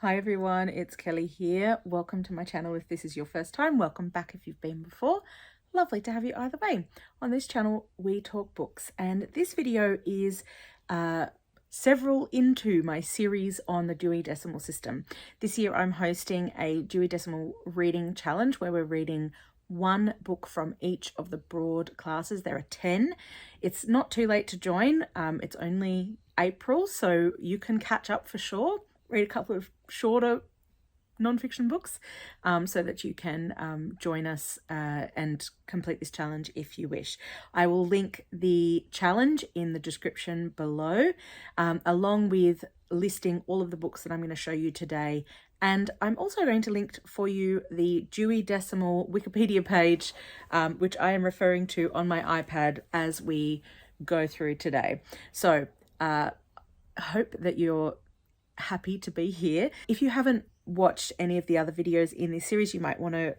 Hi everyone, it's Kelly here. Welcome to my channel if this is your first time. Welcome back if you've been before. Lovely to have you either way. On this channel, we talk books, and this video is several into my series on the Dewey Decimal System. This year I'm hosting a Dewey Decimal reading challenge where we're reading one book from each of the broad classes. There are 10. It's not too late to join. It's only April, so you can catch up for sure. Read a couple of shorter non-fiction books so that you can join us and complete this challenge if you wish. I will link the challenge in the description below, along with listing all of the books that I'm going to show you today. And I'm also going to link for you the Dewey Decimal Wikipedia page, which I am referring to on my iPad as we go through today. So I hope that you're happy to be here. If you haven't watched any of the other videos in this series, you might want to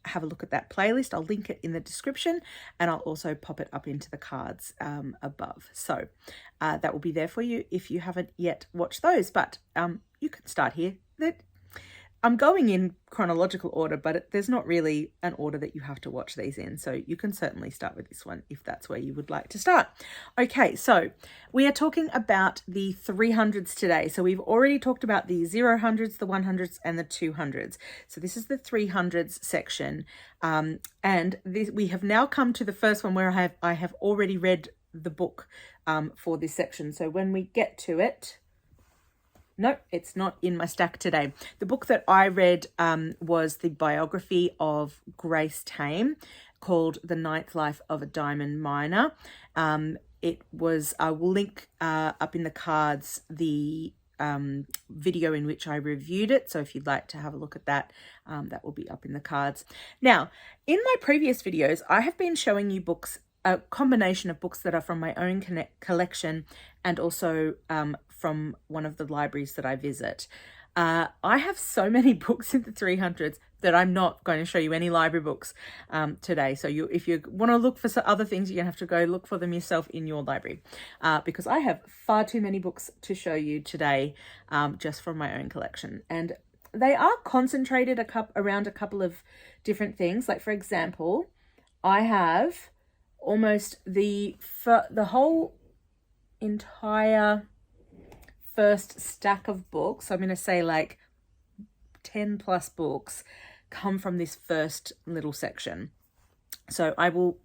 have a look at that playlist. I'll link it in the description, and I'll also pop it up into the cards above. So that will be there for you if you haven't yet watched those, but you can start here. I'm going in chronological order, but there's not really an order that you have to watch these in. So you can certainly start with this one if that's where you would like to start. Okay, so we are talking about the 300s today. So we've already talked about the 000s, the 100s, and the 200s. So this is the 300s section. And we have now come to the first one where I have already read the book for this section. So when we get to it, no, it's not in my stack today. The book that I read was the biography of Grace Tame called The Ninth Life of a Diamond Miner. It was, I will link up in the cards the video in which I reviewed it. So if you'd like to have a look at that, that will be up in the cards. Now, in my previous videos, I have been showing you books, a combination of books that are from my own collection and also from one of the libraries that I visit. I have so many books in the 300s that I'm not going to show you any library books today. So if you want to look for some other things, you're going to have to go look for them yourself in your library because I have far too many books to show you today just from my own collection. And they are concentrated around a couple of different things. Like, for example, I have almost the whole entire first stack of books, so I'm going to say like 10 plus books, come from this first little section. So I will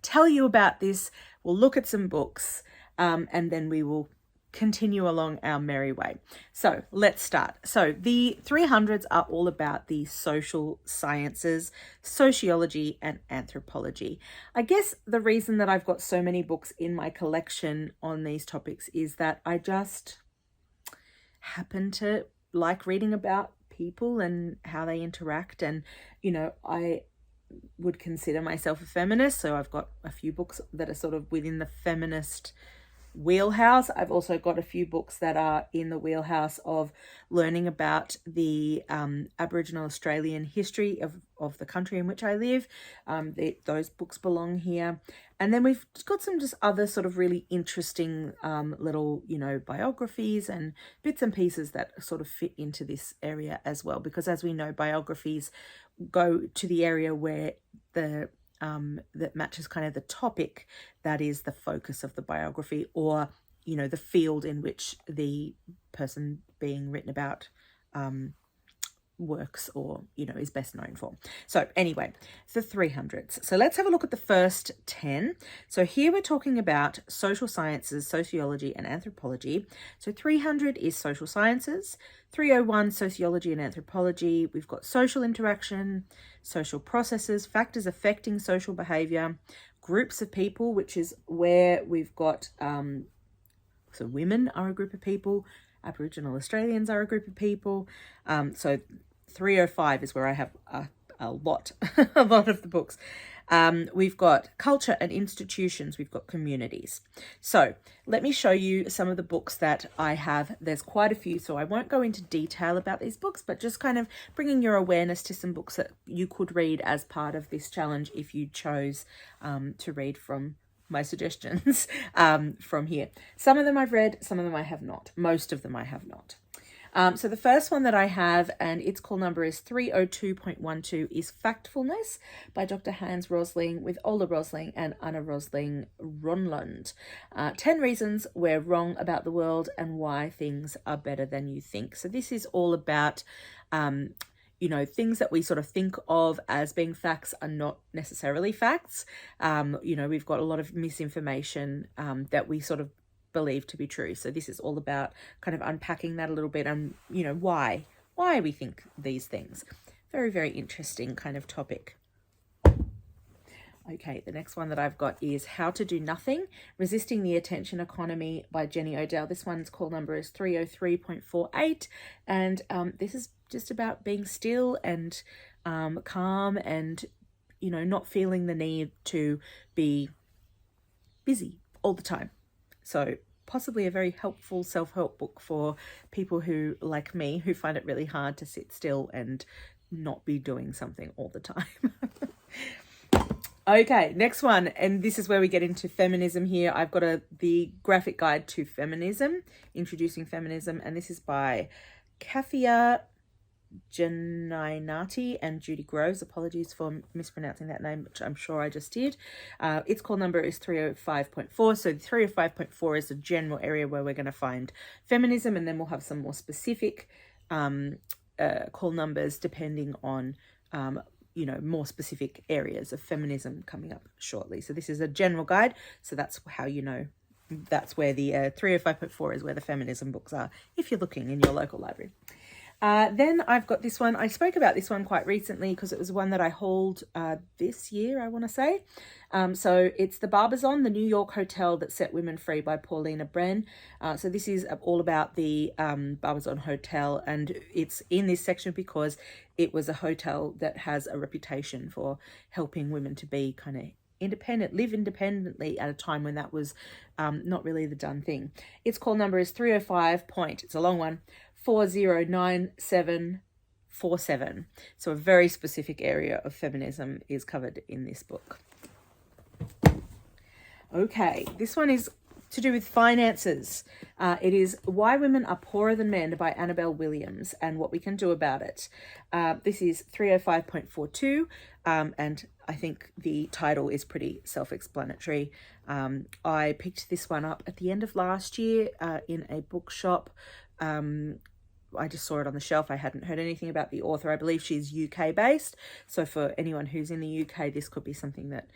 tell you about this, we'll look at some books, and then we will continue along our merry way. So let's start. So the 300s are all about the social sciences, sociology, and anthropology. I guess the reason that I've got so many books in my collection on these topics is that I just happen to like reading about people and how they interact. And, you know, I would consider myself a feminist, so I've got a few books that are sort of within the feminist wheelhouse. I've also got a few books that are in the wheelhouse of learning about the Aboriginal Australian history of the country in which I live. Those books belong here. And then we've got some just other sort of really interesting little, you know, biographies and bits and pieces that sort of fit into this area as well. Because as we know, biographies go to the area where that matches kind of the topic that is the focus of the biography, or, you know, the field in which the person being written about works or, you know, is best known for. So anyway, the 300s. So let's have a look at the first 10. So here we're talking about social sciences, sociology, and anthropology. So 300 is social sciences, 301 sociology and anthropology. We've got social interaction, social processes, factors affecting social behavior, groups of people, which is where we've got so women are a group of people, Aboriginal Australians are a group of people. So 305 is where I have a lot of the books. We've got culture and institutions. We've got communities. So let me show you some of the books that I have. There's quite a few, so I won't go into detail about these books, but just kind of bringing your awareness to some books that you could read as part of this challenge if you chose to read from my suggestions from here. Some of them I've read, some of them I have not. Most of them I have not. So the first one that I have, and its call number is 302.12, is Factfulness by Dr. Hans Rosling with Ola Rosling and Anna Rosling Ronlund. 10 reasons we're wrong about the world and why things are better than you think. So this is all about things that we sort of think of as being facts are not necessarily facts. We've got a lot of misinformation that we sort of believe to be true. So this is all about kind of unpacking that a little bit and, why we think these things. Very, very interesting kind of topic. Okay, the next one that I've got is How to Do Nothing, Resisting the Attention Economy by Jenny Odell. This one's call number is 303.48. And this is just about being still and calm and, not feeling the need to be busy all the time. So possibly a very helpful self-help book for people who, like me, who find it really hard to sit still and not be doing something all the time. Okay, next one, and this is where we get into feminism here. I've got the graphic guide to feminism, Introducing Feminism, and this is by Cathia, Jenainati and Judy Groves. Apologies for mispronouncing that name, which I'm sure I just did. Its call number is 305.4. So 305.4 is the general area where we're going to find feminism, and then we'll have some more specific call numbers depending on more specific areas of feminism coming up shortly. So this is a general guide. So that's how that's where the 305.4 is where the feminism books are, if you're looking in your local library. Then I've got this one. I spoke about this one quite recently because it was one that I hauled this year, I want to say. So it's The Barbizon, the New York Hotel That Set Women Free by Paulina Bren. So this is all about the Barbizon Hotel, and it's in this section because it was a hotel that has a reputation for helping women to be kind of independent, live independently at a time when that was not really the done thing. Its call number is 305 it's a long one, 409747. So a very specific area of feminism is covered in this book. Okay, this one is to do with finances. It is Why Women Are Poorer Than Men by Annabelle Williams and What We Can Do About It. This is 305.42, and I think the title is pretty self-explanatory. I picked this one up at the end of last year in a bookshop. I just saw it on the shelf. I hadn't heard anything about the author. I believe she's UK based. So for anyone who's in the UK, this could be something that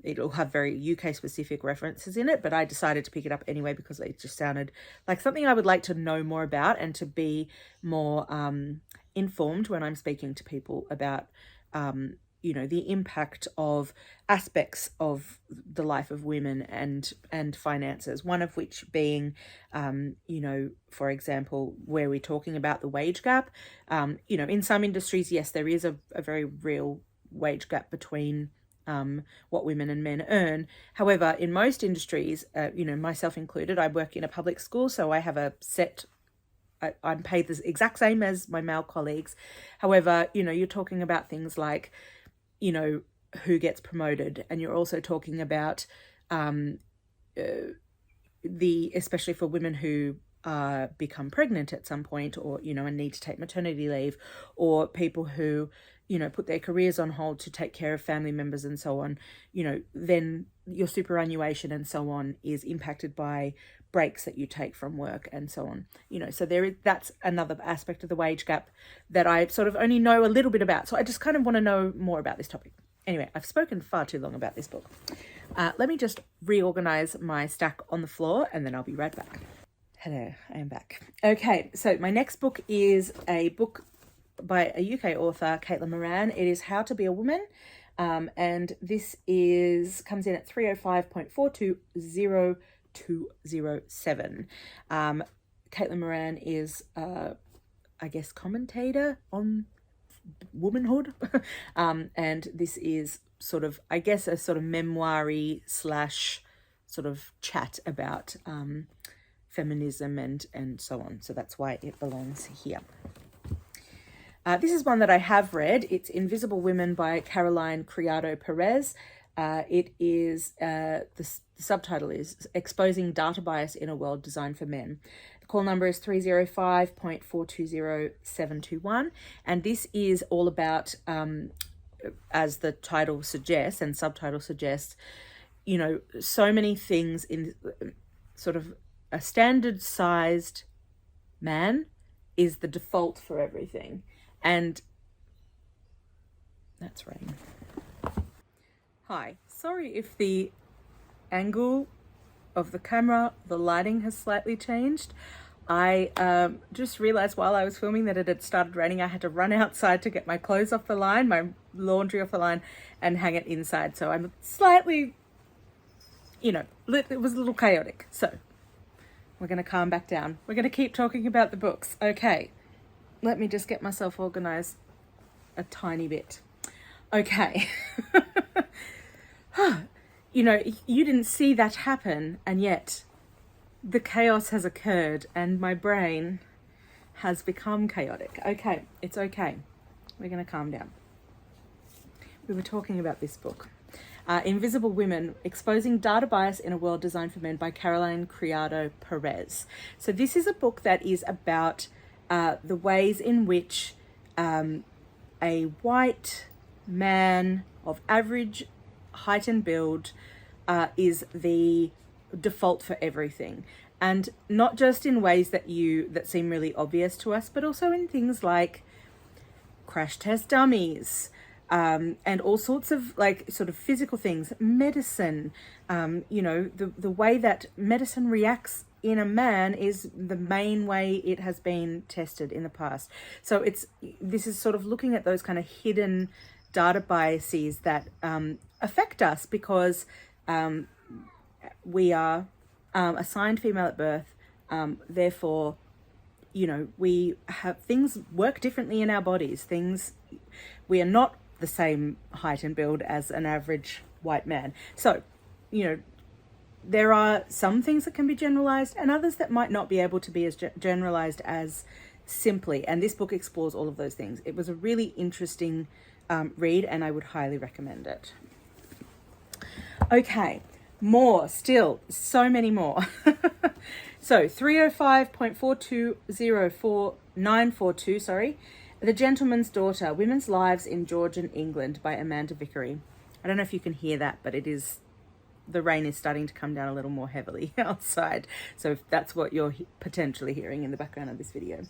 it'll have very UK specific references in it. But I decided to pick it up anyway because it just sounded like something I would like to know more about and to be more informed when I'm speaking to people about the impact of aspects of the life of women and finances, one of which being, for example, where we're talking about the wage gap. In some industries, yes, there is a very real wage gap between what women and men earn. However, in most industries, myself included, I work in a public school, so I have a set I'm paid the exact same as my male colleagues. However, you're talking about things like, who gets promoted, and you're also talking about especially for women who become pregnant at some point, or and need to take maternity leave, or people who put their careers on hold to take care of family members and so on. Then your superannuation and so on is impacted by breaks that you take from work and so on. So that's another aspect of the wage gap that I sort of only know a little bit about. So I just kind of want to know more about this topic. Anyway, I've spoken far too long about this book. Let me just reorganize my stack on the floor and then I'll be right back. Hello, I am back. Okay, so my next book is a book by a UK author, Caitlin Moran. It is How to Be a Woman. And this comes in at 305.420. 207. Caitlin Moran is commentator on womanhood, and this is sort of a sort of memoir-y / sort of chat about feminism and so on. So that's why it belongs here. This is one that I have read. It's Invisible Women by Caroline Criado Perez. It is, the subtitle is Exposing Data Bias in a World Designed for Men. The call number is 305.420721. And this is all about, as the title suggests and subtitle suggests, you know, so many things in sort of a standard sized man is the default for everything. And that's rain. Hi, sorry if the angle of the camera, the lighting has slightly changed. I just realized while I was filming that it had started raining. I had to run outside to get my clothes off the line, my laundry off the line, and hang it inside. So I'm slightly, you know, it was a little chaotic. So we're going to calm back down. We're going to keep talking about the books. Okay, let me just get myself organized a tiny bit. Okay. You know, you didn't see that happen, and yet the chaos has occurred and my brain has become chaotic. Okay, it's okay. We're going to calm down. We were talking about this book, Invisible Women, Exposing Data Bias in a World Designed for Men by Criado Perez. So this is a book that is about the ways in which a white man of average height and build is the default for everything, and not just in ways that seem really obvious to us, but also in things like crash test dummies, and all sorts of like sort of physical things, medicine. You know, the way that medicine reacts in a man is the main way it has been tested in the past. So this is sort of looking at those kind of hidden data biases that affect us because we are assigned female at birth. Therefore, you know, we have things work differently in our bodies. We are not the same height and build as an average white man. So, you know, there are some things that can be generalized and others that might not be able to be as generalized as simply. And this book explores all of those things. It was a really interesting read, and I would highly recommend it. Okay, more still, so many more. So 305.4204942, sorry. The Gentleman's Daughter, Women's Lives in Georgian England by Amanda Vickery. I don't know if you can hear that, but the rain is starting to come down a little more heavily outside. So if that's what you're potentially hearing in the background of this video.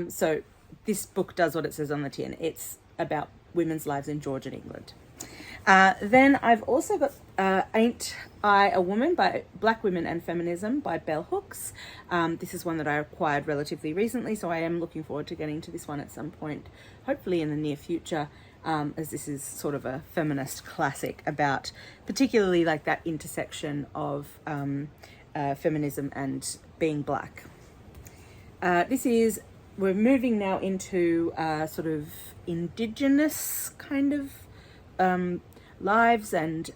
So this book does what it says on the tin. It's about women's lives in Georgian England. Then I've also got Ain't I a Woman by Black Women and Feminism by Bell Hooks. This is one that I acquired relatively recently, so I am looking forward to getting to this one at some point, hopefully in the near future, as this is sort of a feminist classic about particularly like that intersection of feminism and being black. We're moving now into sort of indigenous kind of lives and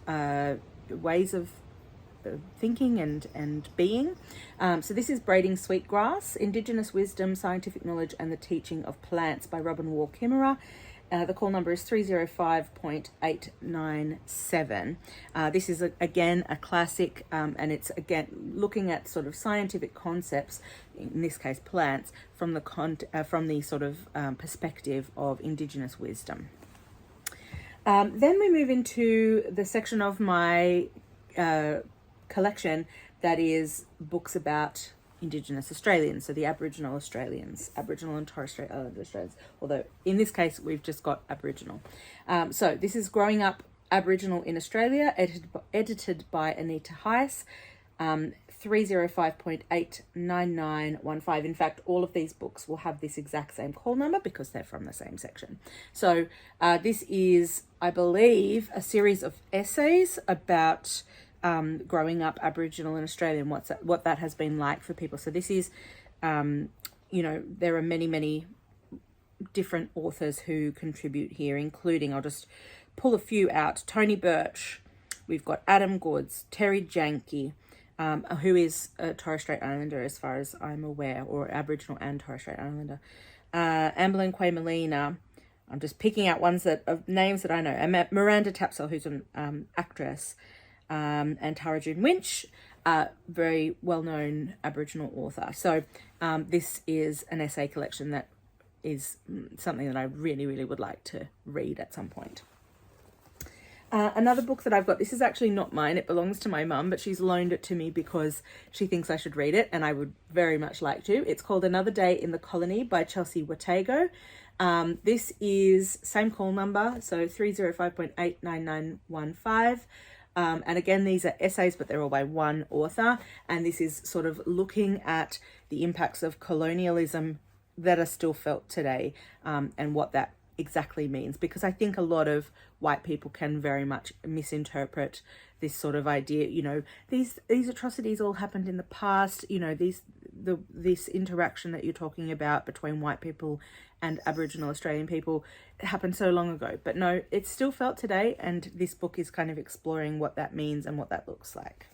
ways of thinking and being. So this is Braiding Sweetgrass, Indigenous Wisdom, Scientific Knowledge and the Teaching of Plants by Robin Wall Kimmerer. The call number is 305.897. This is, again, a classic, and it's, again, looking at sort of scientific concepts, in this case plants, from the sort of perspective of Indigenous wisdom. Then we move into the section of my collection that is books about Indigenous Australians, so the Aboriginal Australians, Aboriginal and Torres Strait Islander Australians, although in this case we've just got Aboriginal. So this is Growing Up Aboriginal in Australia, edited by Anita Heiss, 305.89915. In fact, all of these books will have this exact same call number because they're from the same section. So this is, I believe, a series of essays about growing up Aboriginal in Australia and what that has been like for people. So this is, you know, there are many different authors who contribute here, including, I'll just pull a few out, Tony Birch, we've got Adam Goods, Terry Janke, who is a Torres Strait Islander as far as I'm aware, or Aboriginal and Torres Strait Islander, Amberlyn Quay Molina, I'm just picking out ones that of names that I know. And Miranda Tapsell, who's an actress, and Tara June Winch, very well-known Aboriginal author. So this is an essay collection that is something that I really, really would like to read at some point. Another book that I've got, this is actually not mine, it belongs to my mum, but she's loaned it to me because she thinks I should read it, and I would very much like to. It's called Another Day in the Colony by Chelsea Watego. This is same call number, so 305.89915. And again, these are essays, but they're all by one author. And this is sort of looking at the impacts of colonialism that are still felt today, and what that exactly means. Because I think a lot of white people can very much misinterpret this sort of idea. You know, these atrocities all happened in the past. You know, this interaction that you're talking about between white people and Aboriginal Australian people happened so long ago. But no, it's still felt today, and this book is kind of exploring what that means and what that looks like.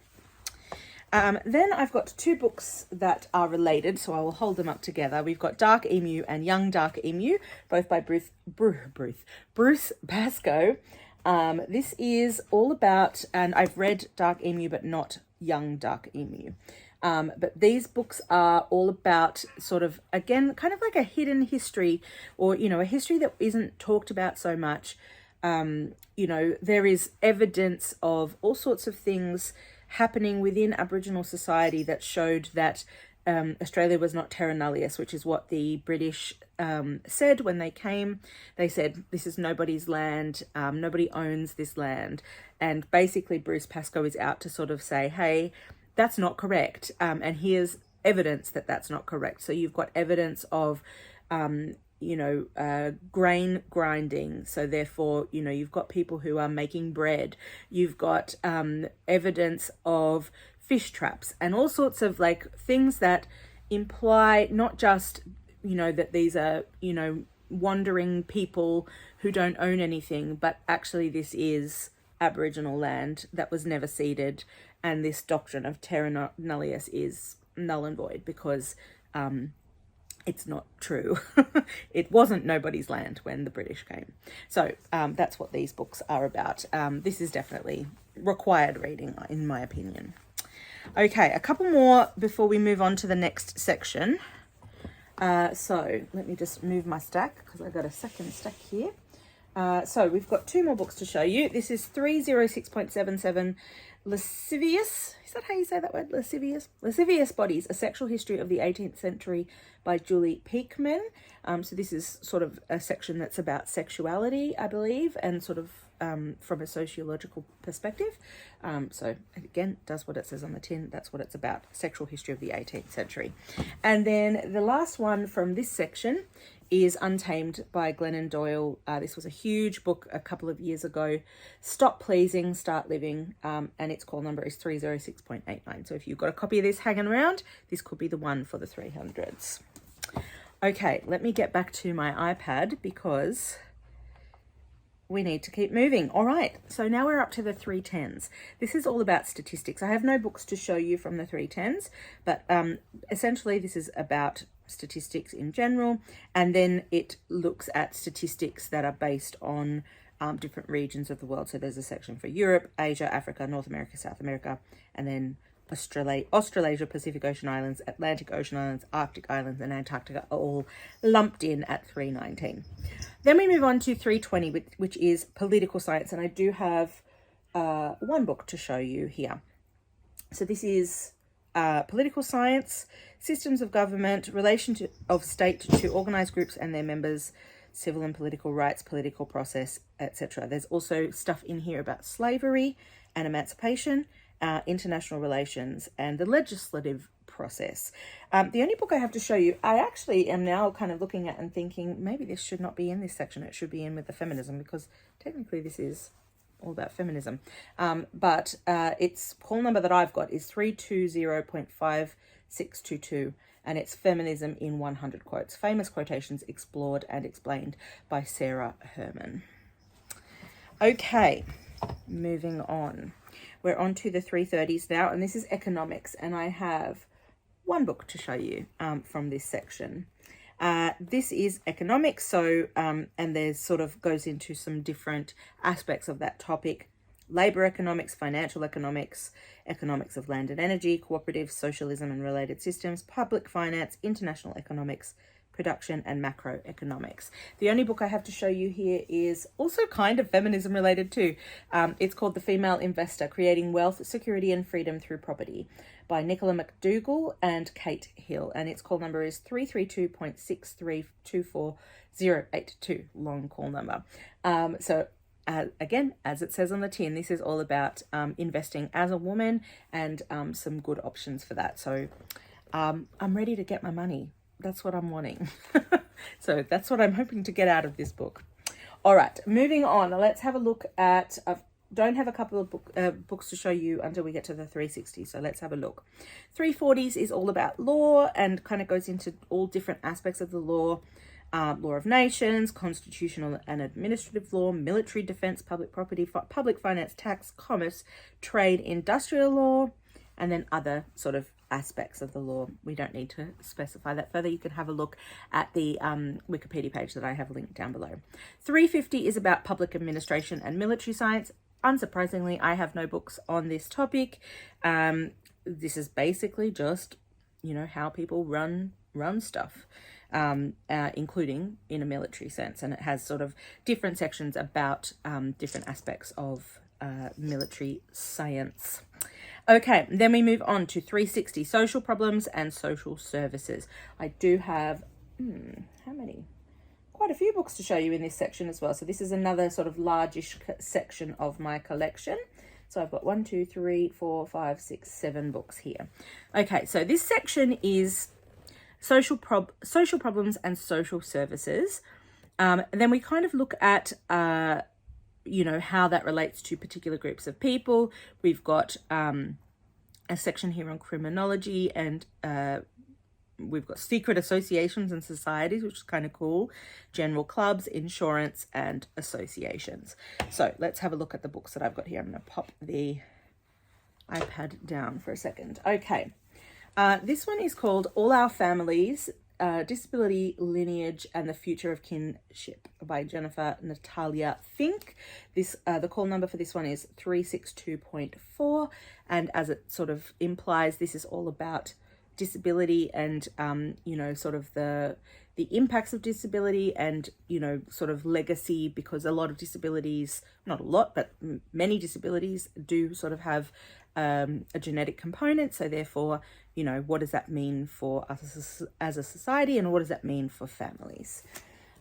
Then I've got two books that are related, so I will hold them up together. We've got Dark Emu and Young Dark Emu, both by Bruce Pascoe. This is all about, and I've read Dark Emu, but not Young Dark Emu. But these books are all about sort of, again, kind of like a hidden history, or, you know, a history that isn't talked about so much. You know, there is evidence of all sorts of things happening within Aboriginal society that showed that Australia was not terra nullius, which is what the British said when they came. They said, this is nobody's land, nobody owns this land. And basically Bruce Pascoe is out to sort of say, hey, that's not correct. And here's evidence that that's not correct. So you've got evidence of, you know, grain grinding. So therefore, you know, you've got people who are making bread. You've got evidence of fish traps and all sorts of like things that imply not just, you know, that these are, you know, wandering people who don't own anything, but actually this is Aboriginal land that was never ceded. And this doctrine of terra nullius is null and void because it's not true. It wasn't nobody's land when the British came. So that's what these books are about. This is definitely required reading, in my opinion. Okay, a couple more before we move on to the next section. So let me just move my stack because I've got a second stack here. So we've got two more books to show you. This is 306.77 Lascivious. Is that how you say that word? Lascivious? Lascivious Bodies, A Sexual History of the 18th Century by Julie Peakman. So this is sort of a section that's about sexuality, I believe, and sort of from a sociological perspective. So again, does what it says on the tin. That's what it's about. Sexual History of the 18th Century. And then the last one from this section is Untamed by Glennon Doyle. This was a huge book a couple of years ago. Stop Pleasing, Start Living. And its call number is 306.89. So if you've got a copy of this hanging around, this could be the one for the 300s. Okay, let me get back to my iPad because we need to keep moving. All right, so now we're up to the 310s. This is all about statistics. I have no books to show you from the 310s, but essentially this is about statistics in general, and then it looks at statistics that are based on different regions of the world. So there's a section for Europe, Asia, Africa, North America, South America, and then Australasia, Pacific Ocean Islands, Atlantic Ocean Islands, Arctic Islands, and Antarctica are all lumped in at 319. Then we move on to 320, which is political science, and I do have one book to show you here. So this is political science, systems of government, relation of state to organised groups and their members, civil and political rights, political process, etc. There's also stuff in here about slavery and emancipation, international relations, and the legislative process. The only book I have to show you, I actually am now kind of looking at and thinking maybe this should not be in this section. It should be in with the feminism, because technically this is all about feminism. But its call number that I've got is 320.5622, and it's Feminism in 100 Quotes, famous quotations explored and explained by Sarah Herman. Okay, moving on. We're on to the 330s now, and this is economics, and I have one book to show you from this section. This is economics, so and there's sort of goes into some different aspects of that topic: labor economics, financial economics, economics of land and energy, cooperative, socialism and related systems, public finance, international economics, production, and macroeconomics. The only book I have to show you here is also kind of feminism related too. It's called The Female Investor: Creating Wealth, Security and Freedom Through Property by Nicola McDougall and Kate Hill. And its call number is 332.6324082, long call number. Again, as it says on the tin, this is all about investing as a woman and some good options for that. So I'm ready to get my money. That's what I'm wanting. So that's what I'm hoping to get out of this book. All right, moving on. Let's have a look at... I don't have a couple of books to show you until we get to the 360s, so let's have a look. 340s is all about law and kind of goes into all different aspects of the law. Law of nations, constitutional and administrative law, military defense, public property, public finance, tax, commerce, trade, industrial law, and then other sort of aspects of the law. We don't need to specify that further. You can have a look at the Wikipedia page that I have linked down below. 350 is about public administration and military science. Unsurprisingly, I have no books on this topic. This is basically just, how people run stuff. Including in a military sense, and it has sort of different sections about different aspects of military science. Okay, then we move on to 360, social problems and social services. I do have, how many? Quite a few books to show you in this section as well. So this is another sort of largish section of my collection. So I've got 1, 2, 3, 4, 5, 6, 7 books here. Okay, so this section is social problems and social services. And then we kind of look at, how that relates to particular groups of people. We've got a section here on criminology, and we've got secret associations and societies, which is kind of cool, general clubs, insurance, and associations. So let's have a look at the books that I've got here. I'm going to pop the iPad down for a second. Okay. This one is called All Our Families, Disability, Lineage, and the Future of Kinship by Jennifer Natalia Fink. The call number for this one is 362.4, and as it sort of implies, this is all about disability and, sort of the impacts of disability and, sort of legacy, because a lot of disabilities, not a lot, but many disabilities do sort of have a genetic component. So therefore, what does that mean for us as a society, and what does that mean for families?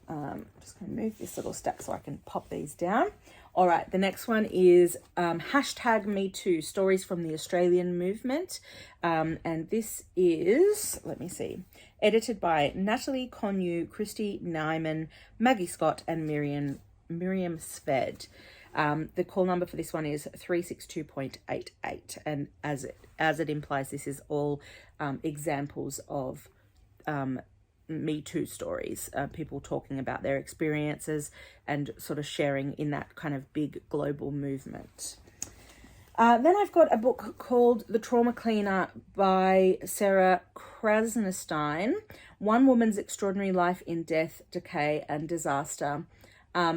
I'm just going to move this little stack so I can pop these down. All right, the next one is #MeToo, Stories from the Australian Movement. And this is, let me see, edited by Natalie Connew, Christy Nyman, Maggie Scott, and Miriam Sved. The call number for this one is 362.88, and as it implies, this is all examples of Me Too stories, people talking about their experiences and sort of sharing in that kind of big global movement. Then I've got a book called The Trauma Cleaner by Sarah Krasnostein, One Woman's Extraordinary Life in Death, Decay and Disaster.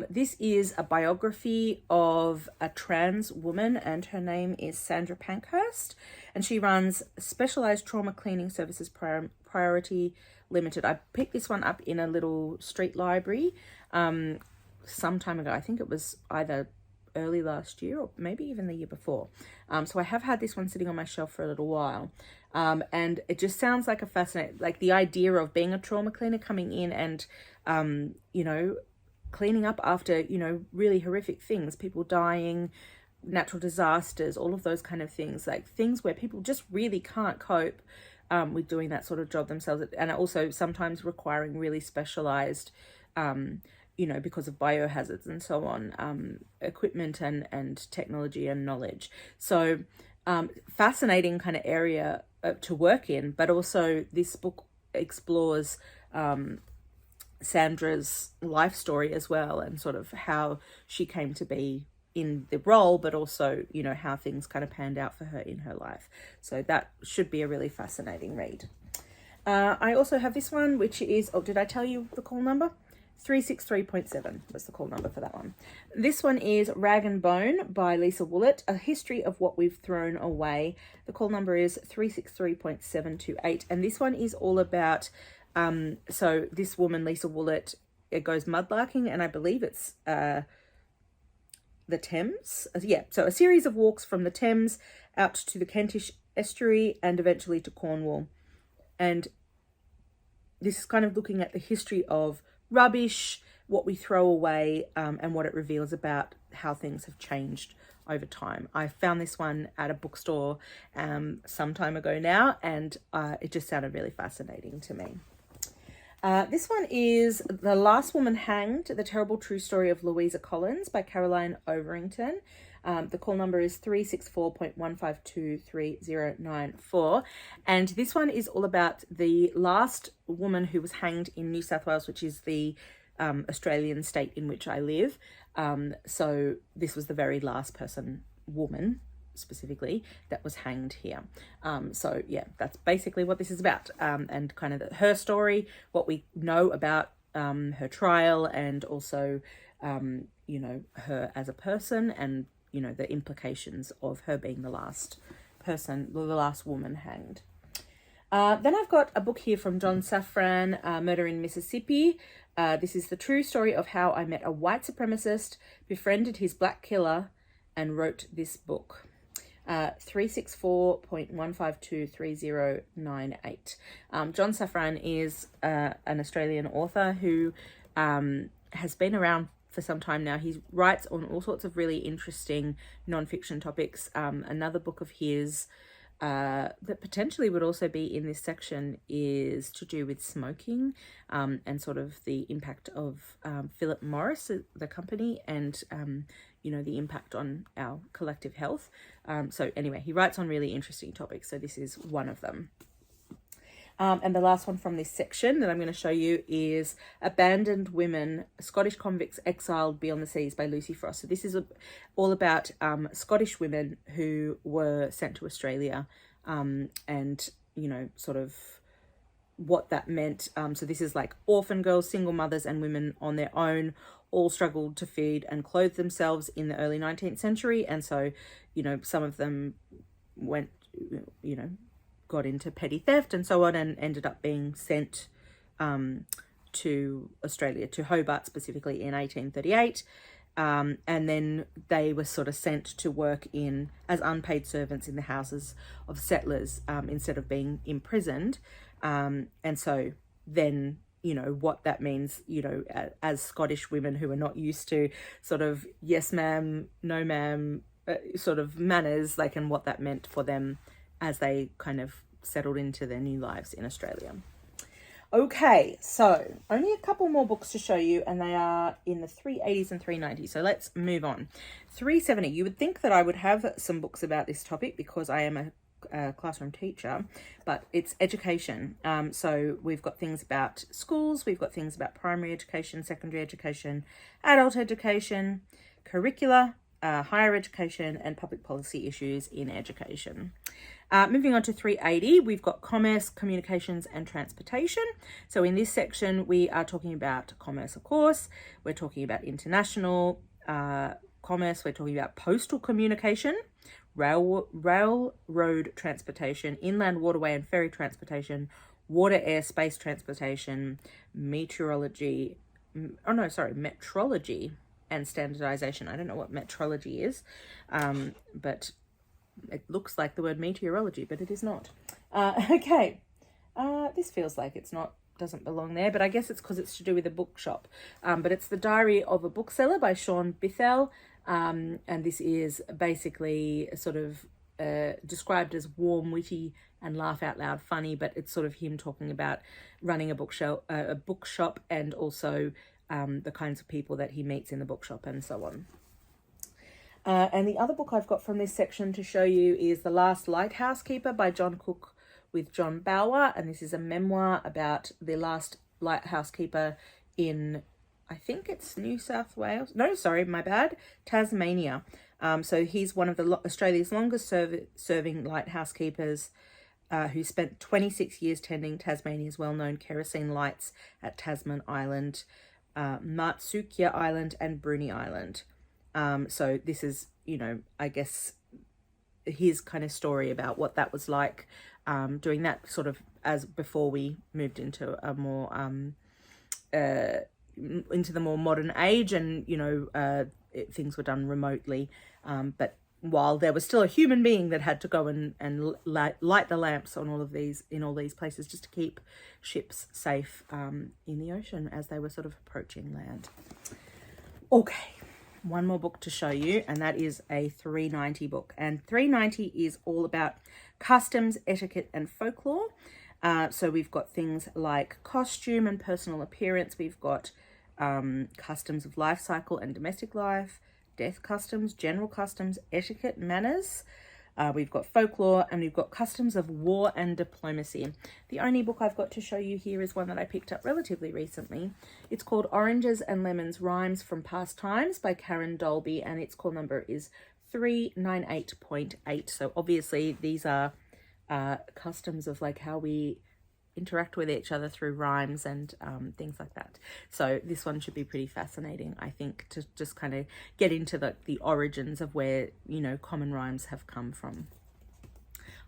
This is a biography of a trans woman, and her name is Sandra Pankhurst, and she runs Specialized Trauma Cleaning Services Priority Limited. I picked this one up in a little street library some time ago. I think it was either early last year or maybe even the year before. So I have had this one sitting on my shelf for a little while. And it just sounds like a fascinating, like the idea of being a trauma cleaner, coming in and, cleaning up after, really horrific things, people dying, natural disasters, all of those kind of things, like things where people just really can't cope with doing that sort of job themselves, and also sometimes requiring really specialized, because of biohazards and so on, equipment and technology and knowledge. So fascinating kind of area to work in, but also this book explores Sandra's life story as well, and sort of how she came to be in the role, but also, how things kind of panned out for her in her life. So that should be a really fascinating read. I also have this one, which is, oh, did I tell you the call number? 363.7 was the call number for that one. This one is Rag and Bone by Lisa Woollett, A History of What We've Thrown Away. The call number is 363.728. And this one is all about, so this woman, Lisa Woollett, it goes mudlarking, and I believe it's the Thames. Yeah, so a series of walks from the Thames out to the Kentish estuary and eventually to Cornwall. And this is kind of looking at the history of rubbish, what we throw away, and what it reveals about how things have changed over time. I found this one at a bookstore some time ago now, and it just sounded really fascinating to me. This one is The Last Woman Hanged, The Terrible True Story of Louisa Collins by Caroline Overington. The call number is 364.1523094. And this one is all about the last woman who was hanged in New South Wales, which is the Australian state in which I live. So this was the very last woman specifically, that was hanged here. So yeah, that's basically what this is about. And kind of her story, what we know about her trial, and also, you know, her as a person, and you know, the implications of her being the last woman hanged. Then I've got a book here from John Safran, Murder in Mississippi. This is the true story of how I met a white supremacist, befriended his black killer, and wrote this book. 364.1523098. John Safran is an Australian author who has been around for some time now. He writes on all sorts of really interesting non-fiction topics. Another book of his that potentially would also be in this section is to do with smoking, and sort of the impact of Philip Morris, the company, and you know, the impact on our collective health. So anyway, he writes on really interesting topics, so this is one of them. And the last one from this section that I'm going to show you is Abandoned Women, Scottish Convicts Exiled Beyond the Seas by Lucy Frost. So this is all about Scottish women who were sent to Australia, and, you know, sort of what that meant. So this is like orphan girls, single mothers, and women on their own, all struggled to feed and clothe themselves in the early 19th century. And so, you know, some of them went, you know, got into petty theft and so on, and ended up being sent to Australia, to Hobart specifically, in 1838. And then they were sort of sent to work as unpaid servants in the houses of settlers, instead of being imprisoned. And so then, you know, what that means, you know, as Scottish women who are not used to sort of yes ma'am, no ma'am, sort of manners, like, and what that meant for them as they kind of settled into their new lives in Australia. Okay, so only a couple more books to show you, and they are in the 380s and 390s. So let's move on. 370. You would think that I would have some books about this topic because I am a classroom teacher, but it's education. So we've got things about schools, we've got things about primary education, secondary education, adult education, curricula, higher education, and public policy issues in education. Moving on to 380, we've got commerce, communications, and transportation. So in this section, we are talking about commerce, of course. We're talking about international commerce. We're talking about postal communication, railroad transportation, inland waterway and ferry transportation, water, air, space transportation, metrology and standardization. I don't know what metrology is, but it looks like the word meteorology, but it is not. Okay. This feels like doesn't belong there, but I guess it's because it's to do with a bookshop. But it's The Diary of a Bookseller by Sean Bithell. And this is basically sort of described as warm, witty, and laugh out loud funny, but it's sort of him talking about running a bookshop, and also the kinds of people that he meets in the bookshop and so on. And the other book I've got from this section to show you is The Last Lighthouse Keeper by John Cook with John Bower. And this is a memoir about the last lighthouse keeper in, I think it's New South Wales. No, sorry, my bad. Tasmania. So he's one of Australia's longest serving lighthouse keepers. who spent 26 years tending Tasmania's well-known kerosene lights at Tasman Island, Matsukia Island and Bruny Island. So this is, you know, I guess his kind of story about what that was like doing that sort of as before we moved into a more into the more modern age, and you know things were done remotely, but while there was still a human being that had to go and light the lamps on all of these in all these places just to keep ships safe in the ocean as they were sort of approaching land. Okay, one more book to show you, and that is a 390 book, and 390 is all about customs, etiquette and folklore. So we've got things like costume and personal appearance. We've got customs of life cycle and domestic life, death customs, general customs, etiquette, manners. We've got folklore, and we've got customs of war and diplomacy. The only book I've got to show you here is one that I picked up relatively recently. It's called Oranges and Lemons, Rhymes from Past Times by Karen Dolby, and its call number is 398.8. So obviously these are customs of like how we interact with each other through rhymes and things like that. So this one should be pretty fascinating, I think, to just kind of get into the origins of where, you know, common rhymes have come from.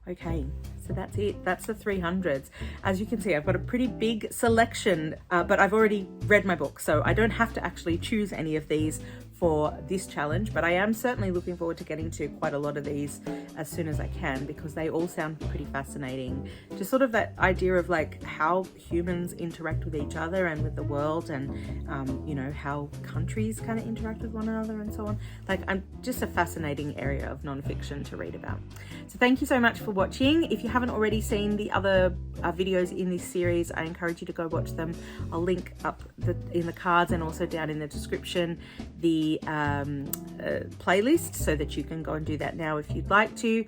Okay, so that's it. That's the 300s. As you can see, I've got a pretty big selection, but I've already read my book, so I don't have to actually choose any of these for this challenge, but I am certainly looking forward to getting to quite a lot of these as soon as I can, because they all sound pretty fascinating. Just sort of that idea of like how humans interact with each other and with the world, and you know, how countries kind of interact with one another and so on. Like, I'm just a fascinating area of nonfiction to read about. So thank you so much for watching. If you haven't already seen the other videos in this series, I encourage you to go watch them. I'll link up in the cards and also down in the description the playlist, so that you can go and do that now if you'd like to.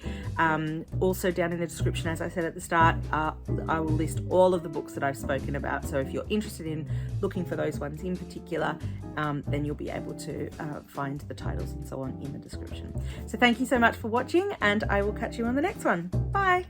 Also down in the description, as I said at the start, I will list all of the books that I've spoken about, so if you're interested in looking for those ones in particular, then you'll be able to find the titles and so on in the description. So thank you so much for watching, and I will catch you on the next one. Bye.